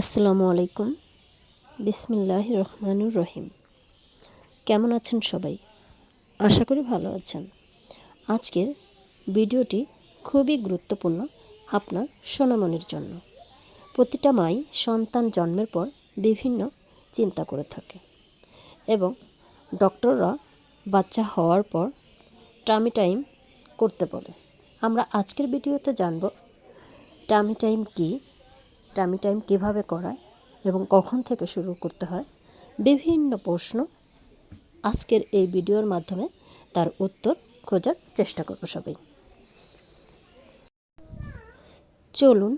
আসসালামু আলাইকুম। বিসমিল্লাহির রহমানির রহিম। কেমন আছেন সবাই? আশা করি ভালো আছেন। আজকের ভিডিওটি খুবই গুরুত্বপূর্ণ আপনার সোনামণির জন্য। প্রতিটা মাই সন্তান জন্মের পর বিভিন্ন চিন্তা করে থাকে এবং ডক্টররা বাচ্চা হওয়ার পর টামি টাইম করতে বলে। আমরা আজকের ভিডিওতে জানব টামি টাইম কী, টামি টাইম কীভাবে করায় এবং কখন থেকে শুরু করতে হয়। বিভিন্ন প্রশ্ন আজকের এই ভিডিওর মাধ্যমে তার উত্তর খোঁজার চেষ্টা করব সবাই। চলুন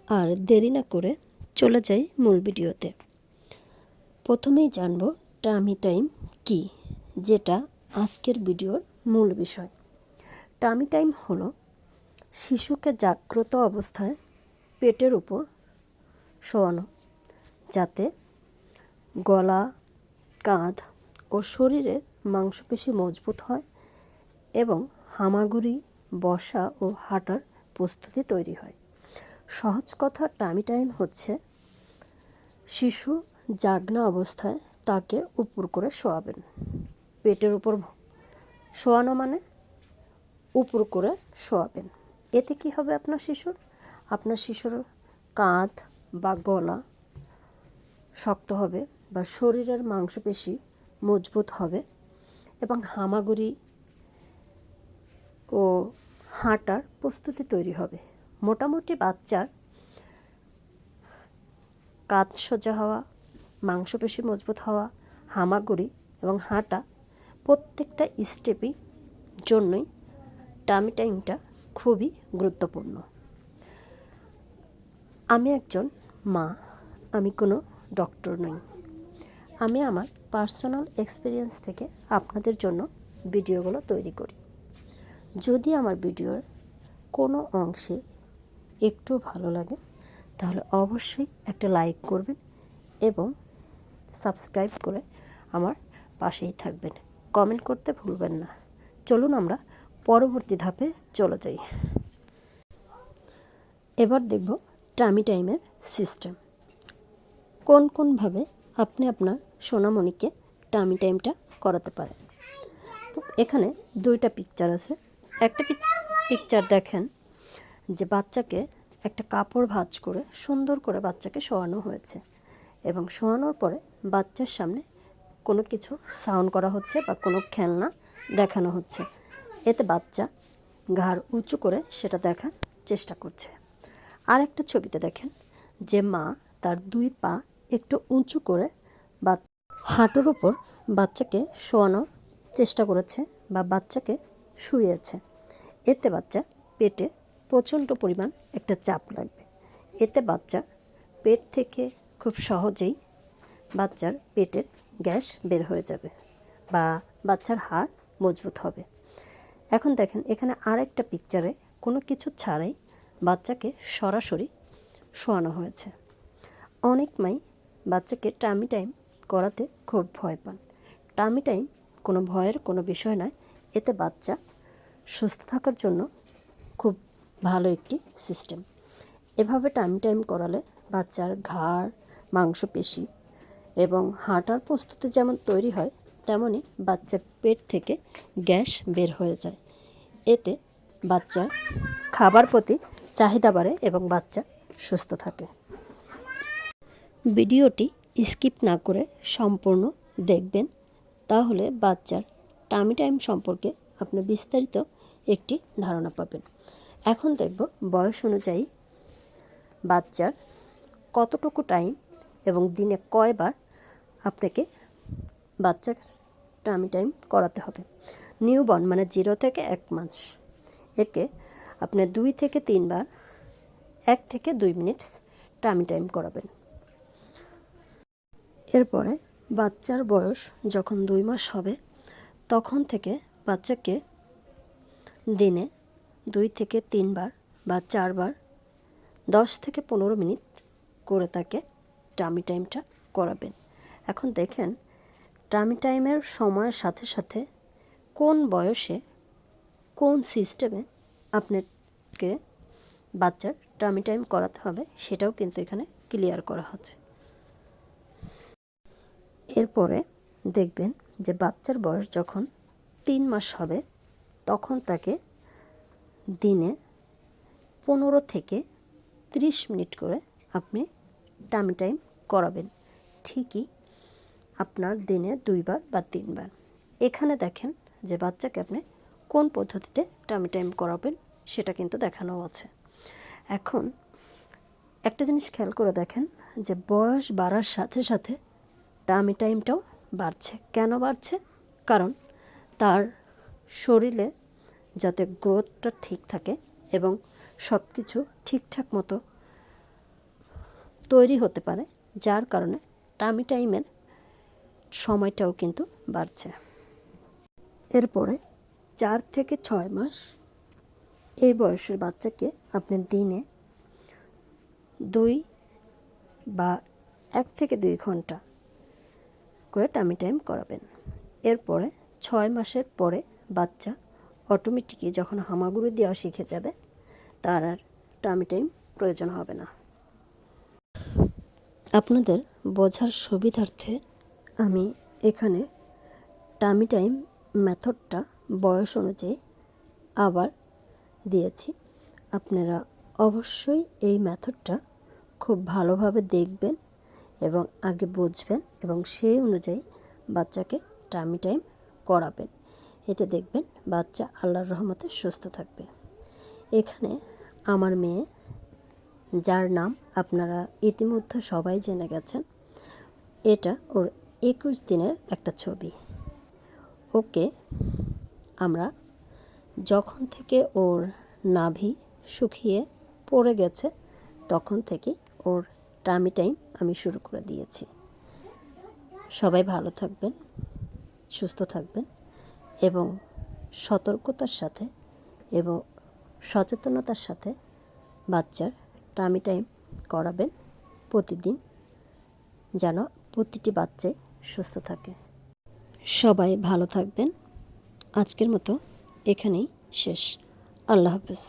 আর দেরি না করে চলে যাই মূল ভিডিওতে। প্রথমেই জানব টামি টাইম কী, যেটা আজকের ভিডিওর মূল বিষয়। টামি টাইম হলো শিশুকে জাগ্রত অবস্থায় পেটের উপর শোয়ানো, যাতে গলা, কাঁধ ও শরীরের মাংসপেশি মজবুত হয় এবং হামাগুড়ি, বসা ও হাঁটার প্রস্তুতি তৈরি হয়। সহজ কথা, টামি টাইম হচ্ছে শিশু জাগনা অবস্থায় তাকে উপর করে শোয়াবেন। পেটের উপর শোয়ানো মানে উপর করে শোয়াবেন। এতে কি হবে আপনার শিশুর কাঁধ বা গলা শক্ত হবে বা শরীরের মাংসপেশি মজবুত হবে এবং হামাগুড়ি ও হাঁটার প্রস্তুতি তৈরি হবে। মোটামুটি বাচ্চার কাঁধ সোজা হওয়া, মাংসপেশি মজবুত হওয়া, হামাগুড়ি এবং হাঁটা প্রত্যেকটা স্টেপই জন্যই টামি টাইমটা খুবই গুরুত্বপূর্ণ। আমি একজন মা, আমি কোনো ডক্টর নই। আমি আমার পার্সোনাল এক্সপিরিয়েন্স থেকে আপনাদের জন্য ভিডিওগুলো তৈরি করি। যদি আমার ভিডিওর কোনো অংশে একটু ভালো লাগে তাহলে অবশ্যই একটা লাইক করবেন এবং সাবস্ক্রাইব করে আমার পাশেই থাকবেন। কমেন্ট করতে ভুলবেন না। চলুন আমরা পরবর্তী ধাপে চলে যাই। এবার দেখব টামি টাইমের সিস্টেম। কোনভাবে আপনি আপনার সোনামণিকে টামি টাইমটা করাতে পারেন। এখানে দুইটা পিকচার আছে। একটা পিকচার দেখেন যে বাচ্চাকে একটা কাপড় ভাঁজ করে সুন্দর করে বাচ্চাকে শোয়ানো হয়েছে এবং শোয়ানোর পরে বাচ্চার সামনে কোনো কিছু সাউন্ড করা হচ্ছে বা কোনো খেলনা দেখানো হচ্ছে। এতে বাচ্চা ঘাড় উঁচু করে সেটা দেখার চেষ্টা করছে। আর একটা ছবিতে দেখেন যে মা তার দুই পা একটু উঁচু করে বা হাঁটুর উপর বাচ্চাকে শোয়ানোর চেষ্টা করেছে বা বাচ্চাকে শুইয়েছে। এতে বাচ্চা পেটে প্রচণ্ড পরিমাণ একটা চাপ লাগবে। এতে বাচ্চা পেট থেকে খুব সহজেই বাচ্চার পেটের গ্যাস বের হয়ে যাবে বা বাচ্চার হাড় মজবুত হবে। এখন দেখেন এখানে আরেকটা পিকচারে কোনো কিছু ছাড়াই বাচ্চাকে সরাসরি শোয়ানো হয়েছে। অনেক মাই বাচ্চাকে টামি টাইম করাতে খুব ভয় পান। টামি টাইম কোনো ভয়ের কোনো বিষয় নয়। এতে বাচ্চা সুস্থ থাকার জন্য খুব ভালো একটি সিস্টেম। এভাবে টামি টাইম করালে বাচ্চার ঘাড়, মাংসপেশি এবং হাঁটার প্রস্তুতি যেমন তৈরি হয়, তেমনই বাচ্চার পেট থেকে গ্যাস বের হয়ে যায়। এতে বাচ্চার খাবার প্রতি চাহিদা বাড়ে এবং বাচ্চা সুস্থ থাকে। ভিডিওটি স্কিপ না করে সম্পূর্ণ দেখবেন, তাহলে বাচ্চার টামি টাইম সম্পর্কে আপনি বিস্তারিত একটি ধারণা পাবেন। এখন দেখব বয়স অনুযায়ী বাচ্চার কতটুকু টাইম এবং দিনে কয়বার আপনাকে বাচ্চার টামি টাইম করাতে হবে। নিউবর্ন মানে 0 থেকে 1 মাস, একে আপনি 2 থেকে 3 বার 1 থেকে 2 মিনিটস টামি টাইম করাবেন। এরপরে বাচ্চার বয়স যখন 2 মাস হবে তখন থেকে বাচ্চাকে দিনে 2 থেকে 3 বার বা 4 বার 10 থেকে 15 মিনিট করে তাকে টামি টাইমটা করাবেন। এখন দেখেন টামি টাইমের সময়ের সাথে সাথে কোন বয়সে কোন সিস্টেমে আপনাকে বাচ্চার টামি টাইম করাতে হবে সেটাও কিন্তু এখানে ক্লিয়ার করা হচ্ছে। এরপরে দেখবেন যে বাচ্চার বয়স যখন 3 মাস হবে তখন তাকে দিনে 15 থেকে 30 মিনিট করে আপনি টামি টাইম করাবেন। ঠিকই আপনার দিনে 2 বার বা 3 বার। এখানে দেখেন যে বাচ্চাকে আপনি কোন পদ্ধতিতে টামি টাইম করাবেন সেটা কিন্তু দেখানো আছে। এখন একটা জিনিস খেয়াল করে দেখেন যে বয়স বাড়ার সাথে সাথে টামি টাইমটাও বাড়ছে। কেন বাড়ছে? কারণ তার শরীরে যাতে গ্রোথটা ঠিক থাকে এবং সব কিছু ঠিকঠাক মতো তৈরি হতে পারে, যার কারণে টামি টাইমের সময়টাও কিন্তু বাড়ছে। এরপরে 4 থেকে 6 মাস এই বয়সের বাচ্চাকে আপনি দিনে 2 বা 1 থেকে 2 ঘন্টা করে টামি টাইম করাবেন। এরপরে 6 মাসের পরে বাচ্চা অটোমেটিকই যখন হামাগুড়ি দেওয়া শিখে যাবে তার আর টামি টাইম প্রয়োজন হবে না। আপনাদের বোঝার সুবিধার্থে আমি এখানে টামি টাইম মেথডটা বয়স অনুযায়ী আবার দিয়েছি। আপনারা অবশ্যই এই মেথডটা খুব ভালোভাবে দেখবেন এবং আগে বুঝবেন এবং সেই অনুযায়ী বাচ্চাকে টামি টাইম করাবেন। এতে দেখবেন বাচ্চা আল্লাহর রহমতে সুস্থ থাকবে। এখানে আমার মেয়ে, যার নাম আপনারা ইতিমধ্যে সবাই জেনে গেছেন, এটা ওর 21 দিনের একটা ছবি। ওকে আমরা যখন থেকে ওর নাভি শুকিয়ে পড়ে গেছে তখন থেকে ওর টামি টাইম আমি শুরু করে দিয়েছি। সবাই ভালো থাকবেন, সুস্থ থাকবেন এবং সতর্কতার সাথে এবং সচেতনতার সাথে বাচ্চার টামি টাইম করাবেন প্রতিদিন, যেন প্রতিটি বাচ্চাই সুস্থ থাকে। সবাই ভালো থাকবেন। আজকের মতো এখানেই শেষ। আল্লাহ হাফেজ।